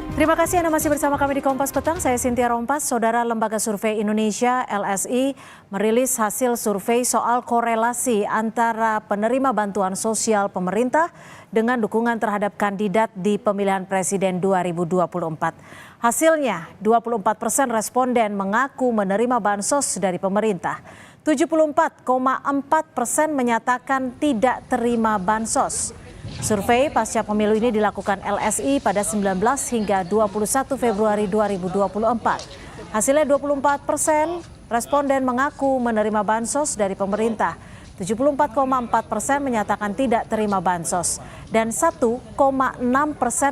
Terima kasih Anda masih bersama kami di Kompas Petang. Saya Cynthia Rompas. Saudara, Lembaga Survei Indonesia LSI merilis hasil survei soal korelasi antara penerima bantuan sosial pemerintah dengan dukungan terhadap kandidat di pemilihan presiden 2024. Hasilnya, 24% responden mengaku menerima bansos dari pemerintah. 74,4% menyatakan tidak terima bansos. Survei pasca pemilu ini dilakukan LSI pada 19 hingga 21 Februari 2024. Hasilnya 24% responden mengaku menerima bansos dari pemerintah. 74,4% menyatakan tidak terima bansos dan 1,6%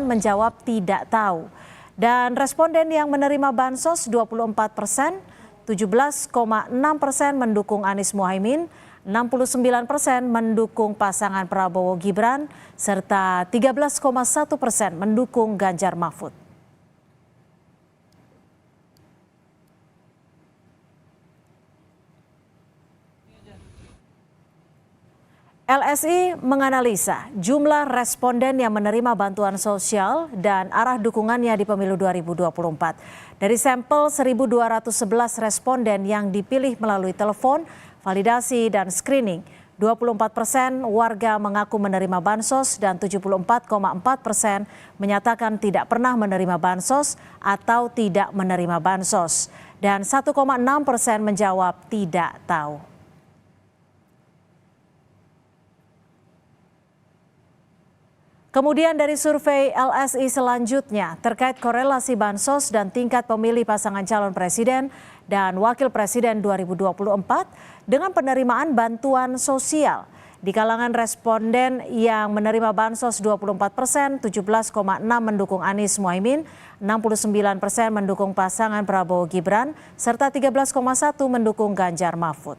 menjawab tidak tahu. Dan responden yang menerima bansos 24%, 17,6% mendukung Anies Muhaimin, 69% mendukung pasangan Prabowo Gibran, serta 13,1% mendukung Ganjar Mahfud. LSI menganalisa jumlah responden yang menerima bantuan sosial dan arah dukungannya di pemilu 2024. Dari sampel 1.211 responden yang dipilih melalui telepon, validasi dan screening, 24% warga mengaku menerima bansos dan 74,4% menyatakan tidak pernah menerima bansos atau tidak menerima bansos. Dan 1,6% menjawab tidak tahu. Kemudian dari survei LSI selanjutnya terkait korelasi bansos dan tingkat pemilih pasangan calon presiden dan wakil presiden 2024 dengan penerimaan bantuan sosial. Di kalangan responden yang menerima bansos 24%, 17,6% mendukung Anies Muhaimin, 69% mendukung pasangan Prabowo Gibran, serta 13,1% mendukung Ganjar Mahfud.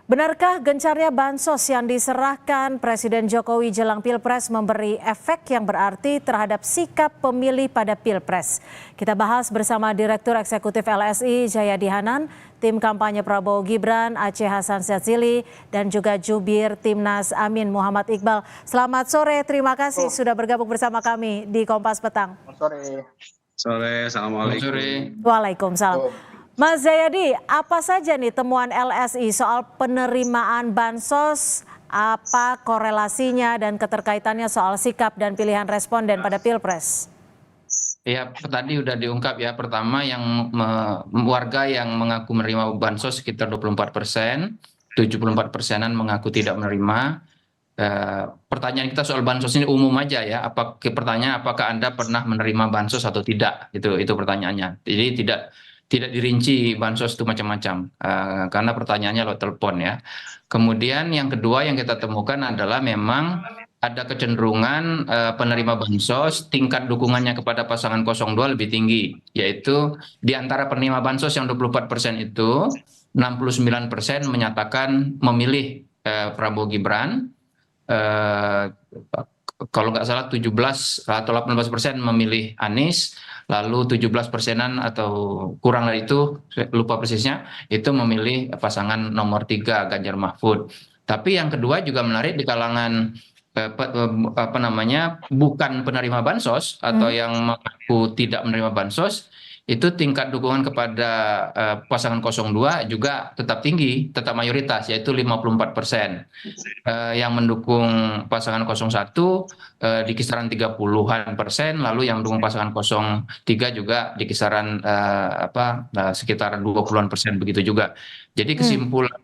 Benarkah gencarnya bansos yang diserahkan Presiden Jokowi jelang Pilpres memberi efek yang berarti terhadap sikap pemilih pada Pilpres? Kita bahas bersama Direktur Eksekutif LSI Jayadi Hanan, tim kampanye Prabowo Gibran Aceh Hasan Syadzili, dan juga jubir Timnas Amin Muhammad Iqbal. Selamat sore, terima kasih sudah bergabung bersama kami di Kompas Petang. Sore, assalamualaikum. Waalaikumsalam. Mas Jayadi, apa saja nih temuan LSI soal penerimaan bansos, apa korelasinya dan keterkaitannya soal sikap dan pilihan responden pada Pilpres? Ya, tadi udah diungkap ya. Pertama, yang warga yang mengaku menerima bansos sekitar 24%, 74%-an mengaku tidak menerima. Pertanyaan kita soal bansos ini umum aja ya. Pertanyaan apakah Anda pernah menerima bansos atau tidak? Itu pertanyaannya. Jadi tidak dirinci bansos itu macam-macam, karena pertanyaannya lewat telepon ya. Kemudian yang kedua yang kita temukan adalah memang ada kecenderungan penerima bansos tingkat dukungannya kepada pasangan 02 lebih tinggi, yaitu di antara penerima bansos yang 24% itu 69% menyatakan memilih Prabowo Gibran, kalau nggak salah 17 atau 18% memilih Anies, lalu 17%-an atau kurang dari itu, lupa persisnya, itu memilih pasangan nomor 3 Ganjar Mahfud. Tapi yang kedua juga menarik di kalangan bukan penerima bansos atau yang mengaku tidak menerima bansos, itu tingkat dukungan kepada pasangan 02 juga tetap tinggi, tetap mayoritas, yaitu 54%. Yang mendukung pasangan 01 di kisaran 30-an%, lalu yang mendukung pasangan 03 juga di kisaran sekitar 20-an% begitu juga. Jadi kesimpulan,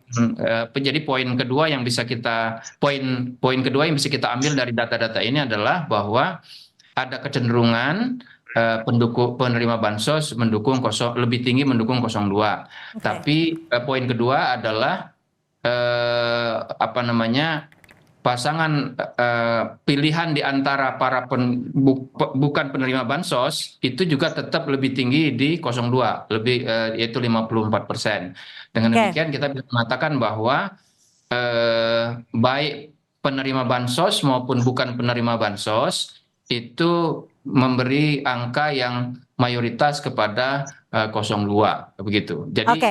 jadi poin kedua yang bisa kita ambil dari data-data ini adalah bahwa ada kecenderungan penerima bansos lebih tinggi mendukung 02. Tapi poin kedua adalah pasangan pilihan di antara para bukan penerima bansos itu juga tetap lebih tinggi di 02, yaitu 54%. Dengan demikian kita bisa mengatakan bahwa baik penerima bansos maupun bukan penerima bansos itu memberi angka yang mayoritas kepada 02 begitu. Jadi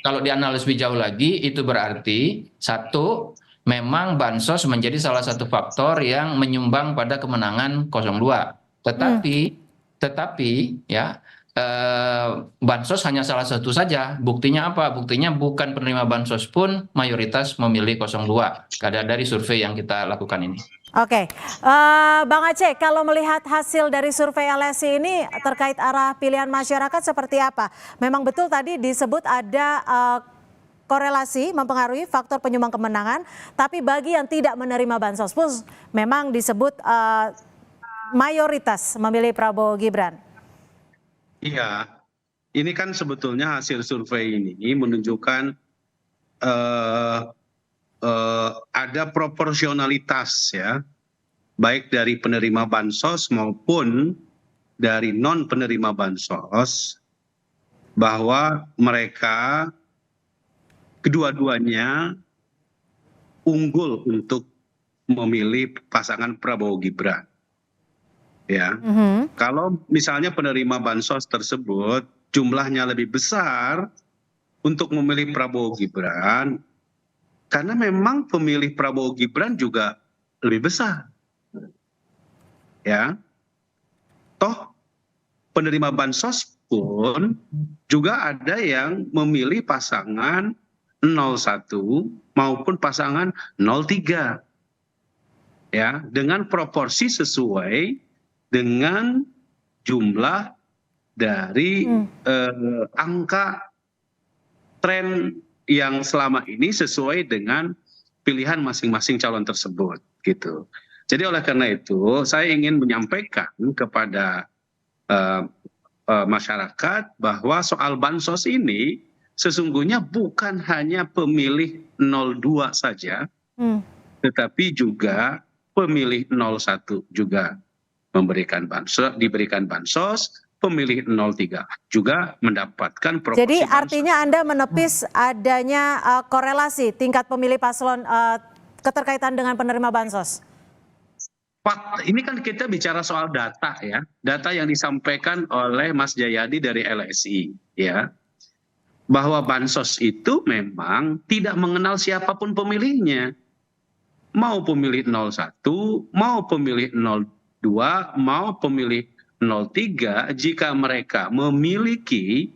kalau dianalisis lebih jauh lagi itu berarti satu, memang bansos menjadi salah satu faktor yang menyumbang pada kemenangan 02. Tetapi ya bansos hanya salah satu saja. Buktinya apa? Buktinya bukan penerima bansos pun mayoritas memilih 02. Dari survei yang kita lakukan ini. Oke, Bang Aceh, kalau melihat hasil dari survei LSI ini terkait arah pilihan masyarakat seperti apa? Memang betul tadi disebut ada korelasi mempengaruhi faktor penyumbang kemenangan, tapi bagi yang tidak menerima bansos pun memang disebut mayoritas memilih Prabowo Gibran. Iya, ini kan sebetulnya hasil survei ini menunjukkan ada proporsionalitas ya, baik dari penerima bansos maupun dari non penerima bansos, bahwa mereka kedua-duanya unggul untuk memilih pasangan Prabowo Gibran. Ya, kalau misalnya penerima bansos tersebut jumlahnya lebih besar untuk memilih Prabowo Gibran, karena memang pemilih Prabowo Gibran juga lebih besar. Ya, toh penerima bansos pun juga ada yang memilih pasangan 01 maupun pasangan 03. Ya, dengan proporsi sesuai dengan jumlah dari angka tren yang selama ini sesuai dengan pilihan masing-masing calon tersebut gitu. Jadi oleh karena itu saya ingin menyampaikan kepada masyarakat bahwa soal bansos ini sesungguhnya bukan hanya pemilih 02 saja, tetapi juga pemilih 01 juga diberikan bansos, pemilih 03 juga mendapatkan proporsi. Jadi artinya Anda menepis adanya korelasi tingkat pemilih paslon keterkaitan dengan penerima bansos? Pak, ini kan kita bicara soal data ya, data yang disampaikan oleh Mas Jayadi dari LSI ya, bahwa bansos itu memang tidak mengenal siapapun pemilihnya, mau pemilih 01, mau pemilih 02, mau pemilih 03, jika mereka memiliki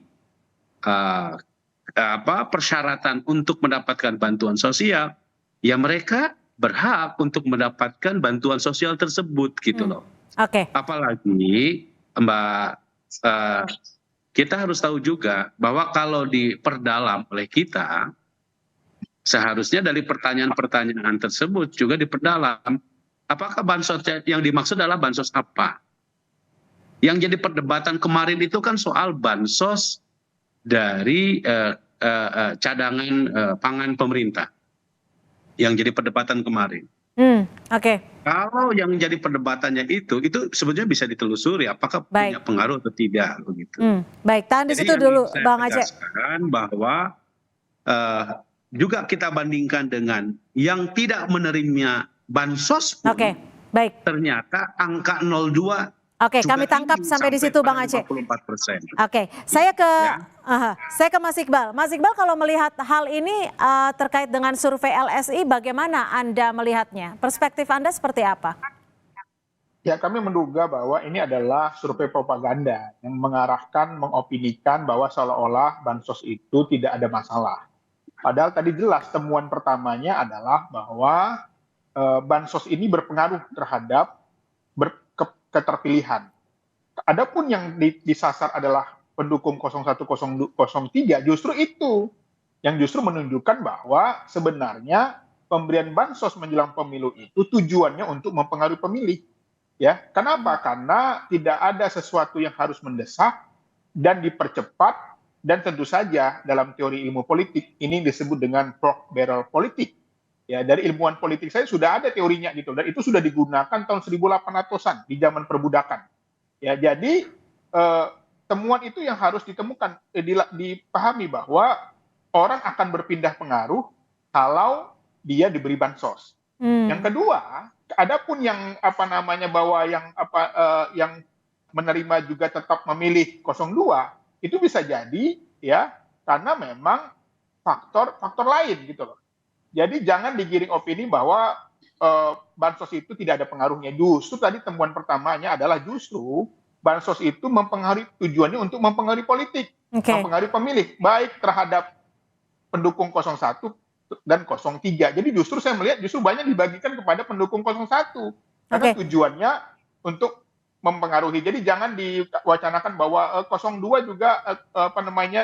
persyaratan untuk mendapatkan bantuan sosial, ya mereka berhak untuk mendapatkan bantuan sosial tersebut gitu loh. Oke. Apalagi Mbak, kita harus tahu juga bahwa kalau diperdalam oleh kita, seharusnya dari pertanyaan-pertanyaan tersebut juga diperdalam. Apakah bansos yang dimaksud adalah bansos apa? Yang jadi perdebatan kemarin itu kan soal bansos dari cadangan pangan pemerintah. Yang jadi perdebatan kemarin. Oke. Kalau yang jadi perdebatannya itu sebetulnya bisa ditelusuri apakah punya pengaruh atau tidak begitu. Baik, tahan di situ dulu Bang Aceh. Bahwa juga kita bandingkan dengan yang tidak menerima bansos pun, baik. ternyata angka 02. Oke, kami tangkap sampai di situ Bang Aceh. 44%. Oke, saya ke Mas Iqbal. Mas Iqbal, kalau melihat hal ini terkait dengan survei LSI, bagaimana Anda melihatnya? Perspektif Anda seperti apa? Ya, kami menduga bahwa ini adalah survei propaganda yang mengarahkan, mengopinikan bahwa seolah-olah bansos itu tidak ada masalah. Padahal tadi jelas temuan pertamanya adalah bahwa bansos ini berpengaruh terhadap keterpilihan. Adapun yang disasar adalah pendukung 01, 03, justru itu yang justru menunjukkan bahwa sebenarnya pemberian bansos menjelang pemilu itu tujuannya untuk mempengaruhi pemilih. Ya, kenapa? Karena tidak ada sesuatu yang harus mendesak dan dipercepat, dan tentu saja dalam teori ilmu politik ini disebut dengan pork barrel politik. Ya, dari ilmuwan politik saya sudah ada teorinya gitu, dan itu sudah digunakan tahun 1800-an di zaman perbudakan. Ya, jadi temuan itu yang harus ditemukan, dipahami bahwa orang akan berpindah pengaruh kalau dia diberi bansos. Yang kedua, adapun yang bahwa yang menerima juga tetap memilih 02, itu bisa jadi ya karena memang faktor lain gitu loh. Jadi jangan digiring opini bahwa bansos itu tidak ada pengaruhnya. Justru tadi temuan pertamanya adalah justru bansos itu mempengaruhi, tujuannya untuk mempengaruhi politik, Oke. mempengaruhi pemilih, baik terhadap pendukung 01 dan 03. Jadi justru saya melihat justru banyak dibagikan kepada pendukung 01 karena Oke. tujuannya untuk mempengaruhi. Jadi jangan diwacanakan bahwa 02 juga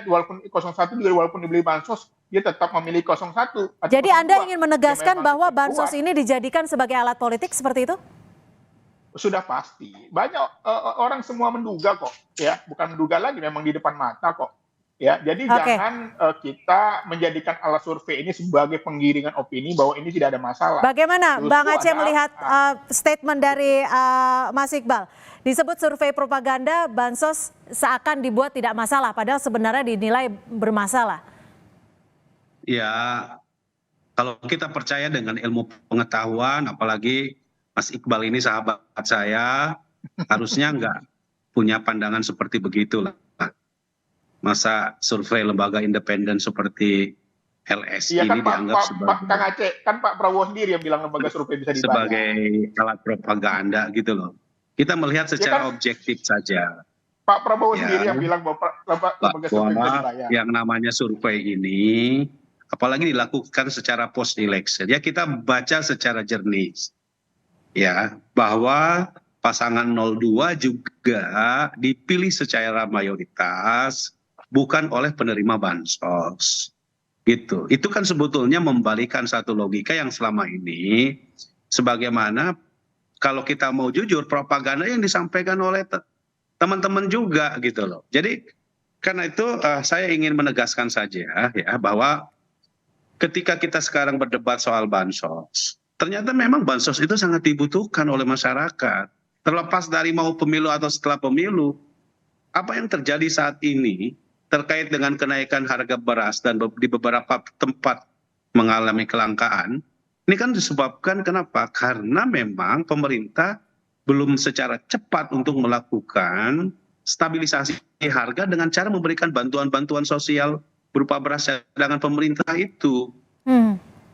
walaupun 01 juga walaupun dibeli bansos dia tetap memilih 01. Jadi atau Anda 02. ingin Ya menegaskan memang bahwa itu bansos kuat. ini dijadikan sebagai alat politik seperti itu? Sudah pasti. Banyak orang semua menduga kok, ya, bukan menduga lagi, memang di depan mata kok. Ya, jadi Oke. jangan kita menjadikan alat survei ini sebagai penggiringan opini bahwa ini tidak ada masalah. Bagaimana Justru Bang Aceh ada melihat statement dari Mas Iqbal? Disebut survei propaganda, bansos seakan dibuat tidak masalah, padahal sebenarnya dinilai bermasalah. Ya, kalau kita percaya dengan ilmu pengetahuan, apalagi Mas Iqbal ini sahabat saya, harusnya nggak punya pandangan seperti begitulah. Masa survei lembaga independen seperti LSI Iya ini kan dianggap Kang sebagai Aceh, kan Pak Prabowo sendiri yang bilang lembaga survei bisa dibayar. alat propaganda gitu loh. Kita melihat secara kan? objektif saja. Pak Prabowo Ya, sendiri yang bilang bahwa lembaga survei bisa bahwa dibayar. yang namanya survei ini, apalagi dilakukan secara post election, ya kita baca secara jernih. Ya, bahwa pasangan 02 juga dipilih secara mayoritas bukan oleh penerima bansos. Gitu. Itu kan sebetulnya membalikan satu logika yang selama ini sebagaimana kalau kita mau jujur propaganda yang disampaikan oleh teman-teman juga gitu loh. Jadi karena itu saya ingin menegaskan saja ya bahwa ketika kita sekarang berdebat soal bansos, ternyata memang bansos itu sangat dibutuhkan oleh masyarakat. Terlepas dari mau pemilu atau setelah pemilu, apa yang terjadi saat ini terkait dengan kenaikan harga beras dan di beberapa tempat mengalami kelangkaan, ini kan disebabkan kenapa? Karena memang pemerintah belum secara cepat untuk melakukan stabilisasi harga dengan cara memberikan bantuan-bantuan sosial berupa beras cadangan pemerintah itu.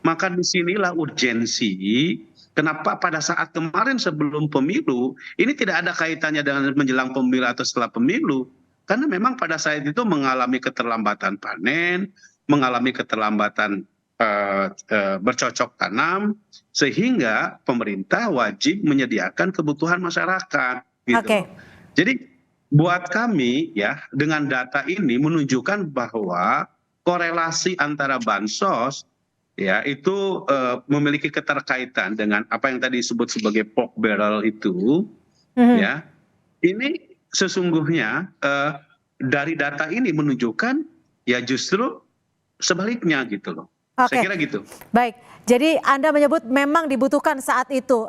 Maka disinilah urgensi kenapa pada saat kemarin sebelum pemilu ini tidak ada kaitannya dengan menjelang pemilu atau setelah pemilu. Karena memang pada saat itu mengalami keterlambatan panen, mengalami keterlambatan bercocok tanam, sehingga pemerintah wajib menyediakan kebutuhan masyarakat. Gitu. Oke. Jadi buat kami ya dengan data ini menunjukkan bahwa korelasi antara bansos ya itu memiliki keterkaitan dengan apa yang tadi disebut sebagai pork barrel itu, ya ini sesungguhnya dari data ini menunjukkan ya justru sebaliknya gitu loh. Oke. Saya kira gitu. Baik, jadi Anda menyebut memang dibutuhkan saat itu.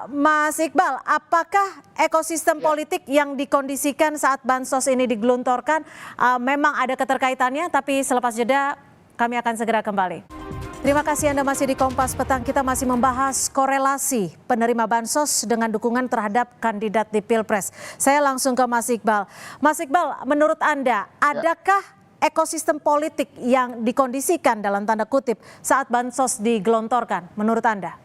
Mas Iqbal, apakah ekosistem politik yang dikondisikan saat bansos ini digelontorkan memang ada keterkaitannya? Tapi selepas jeda kami akan segera kembali. Terima kasih Anda masih di Kompas Petang. Kita masih membahas korelasi penerima bansos dengan dukungan terhadap kandidat di Pilpres. Saya langsung ke Mas Iqbal. Mas Iqbal, menurut Anda, adakah ekosistem politik yang dikondisikan dalam tanda kutip saat bansos digelontorkan menurut Anda?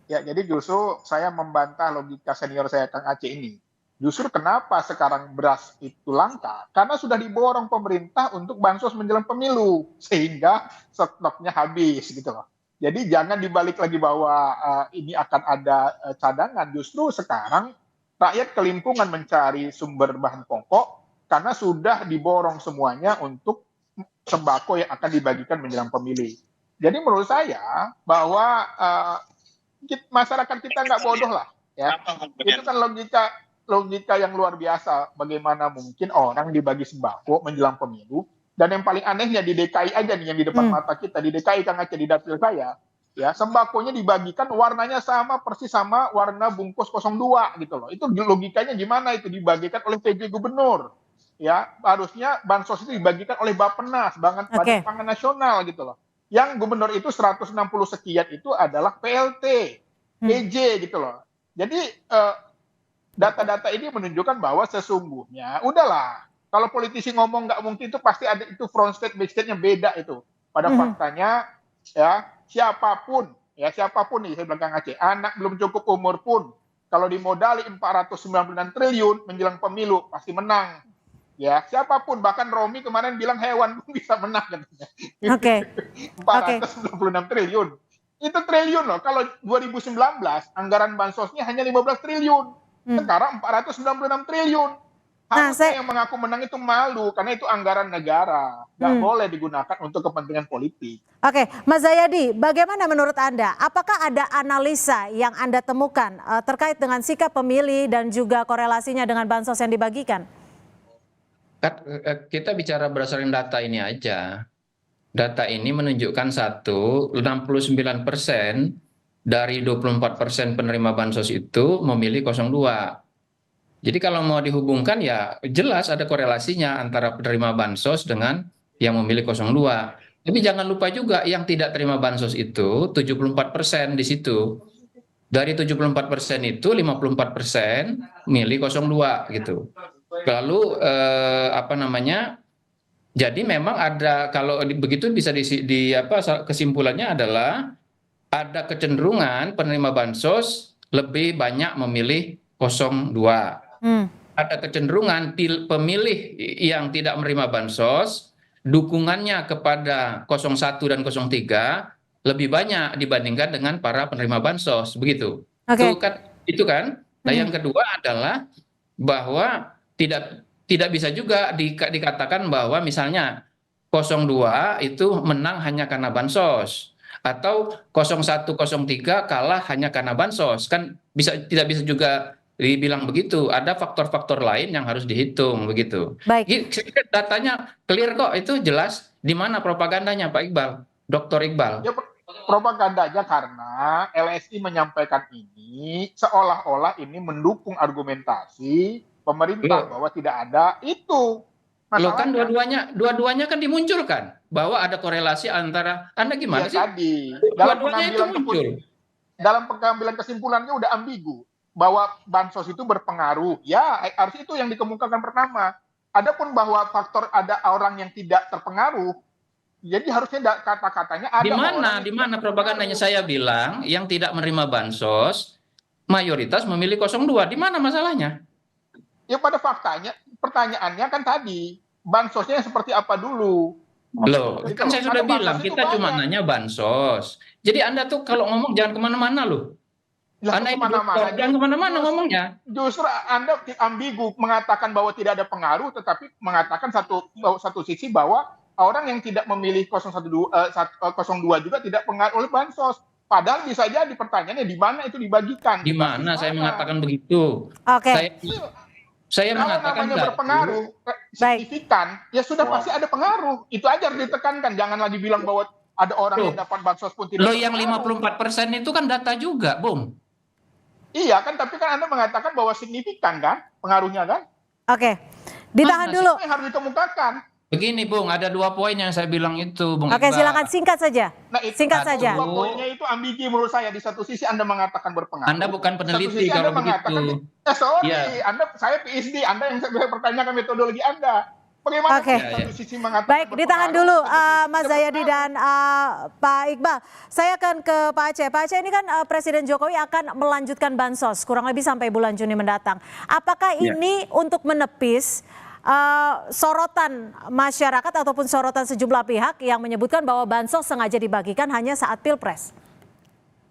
Ya, jadi justru saya membantah logika senior saya Kang Aceh ini. Justru kenapa sekarang beras itu langka? Karena sudah diborong pemerintah untuk bansos menjelang pemilu, sehingga stoknya habis gitu loh. Jadi jangan dibalik lagi bahwa ini akan ada cadangan. Justru sekarang rakyat kelimpungan mencari sumber bahan pokok karena sudah diborong semuanya untuk sembako yang akan dibagikan menjelang pemilu. Jadi menurut saya bahwa masyarakat kita nggak bodoh lah, ya. Itu kan logika yang luar biasa. Bagaimana mungkin orang dibagi sembako menjelang pemilu? Dan yang paling anehnya di DKI aja nih yang di depan mata kita, di DKI Kang Aceh di dapil saya, ya sembakonya dibagikan warnanya sama persis sama warna bungkus 02 gitu loh. Itu logikanya gimana itu dibagikan oleh PJ Gubernur? Ya harusnya bansos itu dibagikan oleh Bappenas, Badan Pangan Nasional gitu loh. Yang gubernur itu 160 sekian itu adalah PLT, PJ gitu loh. Jadi data-data ini menunjukkan bahwa sesungguhnya udahlah kalau politisi ngomong nggak mungkin itu pasti ada itu front state back state-nya beda itu. Pada faktanya ya siapapun nih, saya bilang Kang Aceh, anak belum cukup umur pun kalau dimodali 496 triliun menjelang pemilu pasti menang. Ya, siapapun, bahkan Romi kemarin bilang hewan pun bisa menang katanya. Oke. 496 triliun. Itu triliun loh. Kalau 2019 anggaran bansosnya hanya 15 triliun. Sekarang 496 triliun. Harusnya yang mengaku menang itu malu karena itu anggaran negara. Nggak boleh digunakan untuk kepentingan politik. Oke, Mas Zayadi, bagaimana menurut Anda? Apakah ada analisa yang Anda temukan terkait dengan sikap pemilih dan juga korelasinya dengan bansos yang dibagikan? Kita bicara berdasarkan data ini aja. Data ini menunjukkan 69% dari 24% penerima bansos itu memilih 02. Jadi kalau mau dihubungkan ya jelas ada korelasinya antara penerima bansos dengan yang memilih 02. Tapi jangan lupa juga yang tidak terima bansos itu 74% di situ. Dari 74% itu 54% milih 02 gitu. Lalu jadi memang ada, kalau begitu bisa kesimpulannya adalah ada kecenderungan penerima bansos lebih banyak memilih 02. Ada kecenderungan pemilih yang tidak menerima bansos dukungannya kepada 01 dan 03 lebih banyak dibandingkan dengan para penerima bansos, begitu. Itu kan. Nah, yang kedua adalah bahwa tidak bisa juga dikatakan bahwa misalnya 02 itu menang hanya karena bansos atau 01 03 kalah hanya karena bansos, kan tidak bisa juga dibilang begitu. Ada faktor-faktor lain yang harus dihitung, begitu. Baik. Datanya clear kok, itu jelas. Di mana propagandanya, Pak Iqbal, Dr. Iqbal? Ya, propagandanya karena LSI menyampaikan ini seolah-olah ini mendukung argumentasi pemerintah bahwa tidak ada itu. Loh, kan dua-duanya kan dimunculkan bahwa ada korelasi antara, Anda gimana sih? Tadi dalam pengambilan kesimpulannya udah ambigu bahwa bansos itu berpengaruh. Ya, harus itu yang dikemukakan pertama. Adapun bahwa faktor ada orang yang tidak terpengaruh, jadi harusnya kata-katanya ada. Di mana propagandanya? Saya bilang yang tidak menerima bansos mayoritas memilih 02. Di mana masalahnya? Ya pada faktanya, pertanyaannya kan tadi, bansosnya seperti apa dulu? Loh, kan saya sudah bilang, kita cuma nanya bansos. Jadi Anda tuh kalau ngomong jangan kemana-mana loh. Anda jangan kemana-mana ngomongnya. Justru Anda ambigu mengatakan bahwa tidak ada pengaruh, tetapi mengatakan satu sisi bahwa orang yang tidak memilih 02 juga tidak pengaruh oleh bansos. Padahal bisa jadi pertanyaannya di mana itu dibagikan. Di mana saya mengatakan begitu? Oke. Saya mengatakan berpengaruh signifikan, ya sudah pasti ada pengaruh. Itu aja harus ditekankan. Jangan lagi bilang bahwa ada orang yang dapat bansos pun tidak. Loh, yang 54% itu kan data juga, Bung. Iya kan, tapi kan Anda mengatakan bahwa signifikan kan pengaruhnya kan? Oke, ditahan dulu. Yang harus dikemukakan. Begini, Bung, ada 2 poin yang saya bilang itu, Bung. Oke, silakan singkat saja. Singkat saja. 2 poinnya itu ambigi menurut saya. Di satu sisi Anda mengatakan berpengaruh. Anda bukan peneliti kalau begitu. Saya PhD. Anda yang saya pertanyakan metodologi Anda. Bagaimana satu sisi mengatakan baik, ditahan dulu Mas Zayadi dan Pak Iqbal. Saya akan ke Pak Aceh. Pak Aceh, ini kan Presiden Jokowi akan melanjutkan bansos kurang lebih sampai bulan Juni mendatang. Apakah ini untuk menepis sorotan masyarakat ataupun sorotan sejumlah pihak yang menyebutkan bahwa bansos sengaja dibagikan hanya saat Pilpres?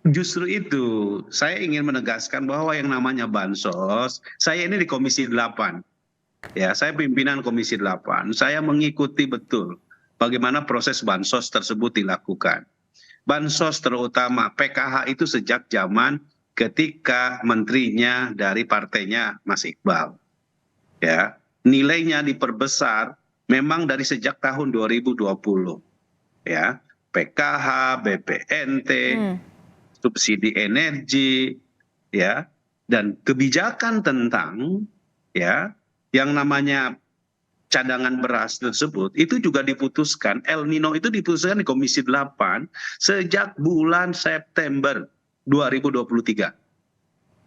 Justru itu, saya ingin menegaskan bahwa yang namanya bansos, saya ini di Komisi 8. Ya, saya pimpinan Komisi 8. Saya mengikuti betul bagaimana proses bansos tersebut dilakukan. Bansos terutama PKH itu sejak zaman ketika menterinya dari partainya Mas Iqbal. Ya, nilainya diperbesar memang dari sejak tahun 2020. Ya, PKH, BPNT, subsidi energi, ya, dan kebijakan tentang yang namanya cadangan beras tersebut itu juga diputuskan, El Nino itu diputuskan di Komisi 8 sejak bulan September 2023.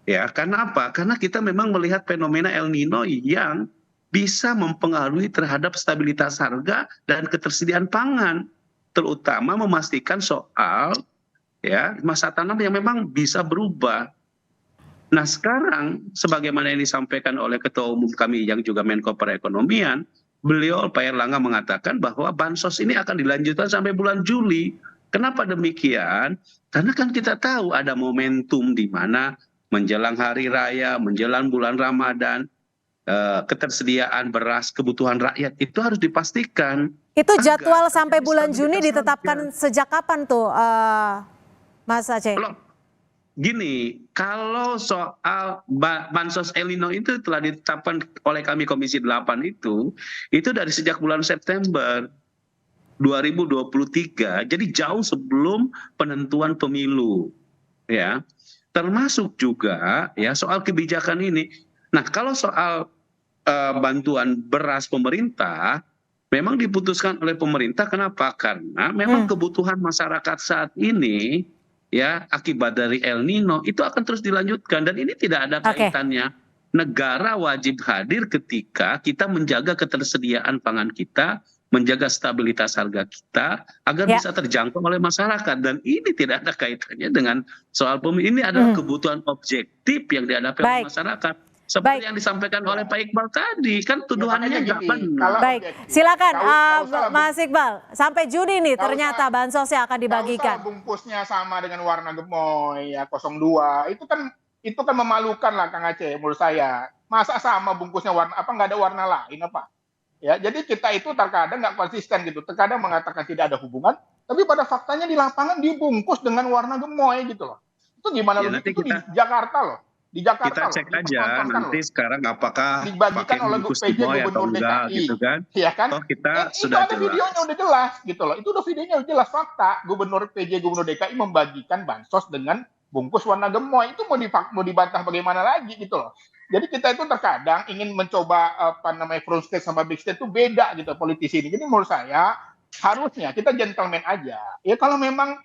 Ya, karena apa? Karena kita memang melihat fenomena El Nino yang bisa mempengaruhi terhadap stabilitas harga dan ketersediaan pangan. terutama memastikan soal ya masa tanam yang memang bisa berubah. Nah sekarang sebagaimana yang disampaikan oleh Ketua Umum kami yang juga Menko Perekonomian, beliau Pak Erlangga mengatakan bahwa bansos ini akan dilanjutkan sampai bulan Juli. Kenapa demikian? Karena kan kita tahu ada momentum di mana menjelang hari raya, menjelang bulan Ramadan, ketersediaan beras kebutuhan rakyat itu harus dipastikan. Itu agar jadwal sampai terjadi bulan Juni stabilitas ditetapkan harga. sejak kapan tuh, Mas Aceh? Gini, kalau soal bansos El Nino itu telah ditetapkan oleh kami Komisi 8 itu dari sejak bulan September 2023, jadi jauh sebelum penentuan pemilu, ya. Termasuk juga ya soal kebijakan ini. Nah, kalau soal bantuan beras pemerintah memang diputuskan oleh pemerintah, kenapa? Karena memang kebutuhan masyarakat saat ini ya akibat dari El Nino itu akan terus dilanjutkan dan ini tidak ada kaitannya. Negara wajib hadir ketika kita menjaga ketersediaan pangan kita, menjaga stabilitas harga kita agar bisa terjangkau oleh masyarakat, dan ini tidak ada kaitannya dengan soal pemilu. Ini adalah kebutuhan objektif yang dihadapi oleh masyarakat. Seperti yang disampaikan oleh Pak Iqbal tadi, kan tuduhannya nggak benar. Baik, silakan Mas Iqbal. Sampai Juni nih ternyata bansosnya akan dibagikan. Kalau bungkusnya sama dengan warna gemoy ya 02, itu kan memalukan lah Kang Aceh menurut saya. Masa sama bungkusnya warna apa, nggak ada warna lain apa? Ya, jadi kita itu terkadang nggak konsisten gitu. Terkadang mengatakan tidak ada hubungan, tapi pada faktanya di lapangan dibungkus dengan warna gemoy gitu loh. Itu gimana Ya, itu di Jakarta loh. Di Jakarta kita cek aja nanti sekarang apakah dibagikan oleh PJ Gubernur DKI, gitu kan? Ya kan? Toh kita itu sudah ada videonya udah jelas gitu loh. Itu udah videonya udah jelas, fakta. PJ Gubernur DKI membagikan bansos dengan bungkus warna gemoy. Itu mau dibantah bagaimana lagi gitu loh. Jadi kita itu terkadang ingin mencoba front stage sama big stage itu beda gitu politisi ini. Jadi menurut saya harusnya kita gentleman aja. Ya kalau memang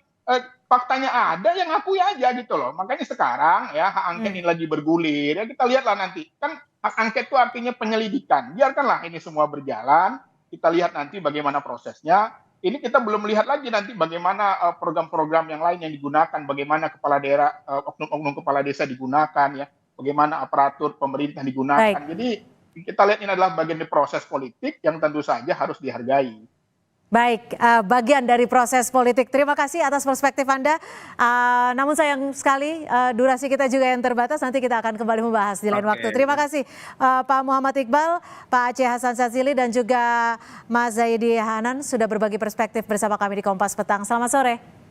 faktanya ada, yang akui aja gitu loh. Makanya sekarang ya hak angket ini lagi bergulir. Ya kita lihatlah nanti. Kan hak angket itu artinya penyelidikan. Biarkanlah ini semua berjalan. Kita lihat nanti bagaimana prosesnya. Ini kita belum melihat lagi nanti bagaimana program-program yang lain yang digunakan, bagaimana kepala daerah, oknum-oknum kepala desa digunakan, ya, bagaimana aparatur pemerintah digunakan. Jadi kita lihat ini adalah bagian dari proses politik yang tentu saja harus dihargai. Baik, bagian dari proses politik. Terima kasih atas perspektif Anda. Namun sayang sekali durasi kita juga yang terbatas. Nanti kita akan kembali membahas di lain waktu. Terima kasih Pak Muhammad Iqbal, Pak Aceh Hasan Sadzili, dan juga Mas Zaidi Hanan sudah berbagi perspektif bersama kami di Kompas Petang. Selamat sore.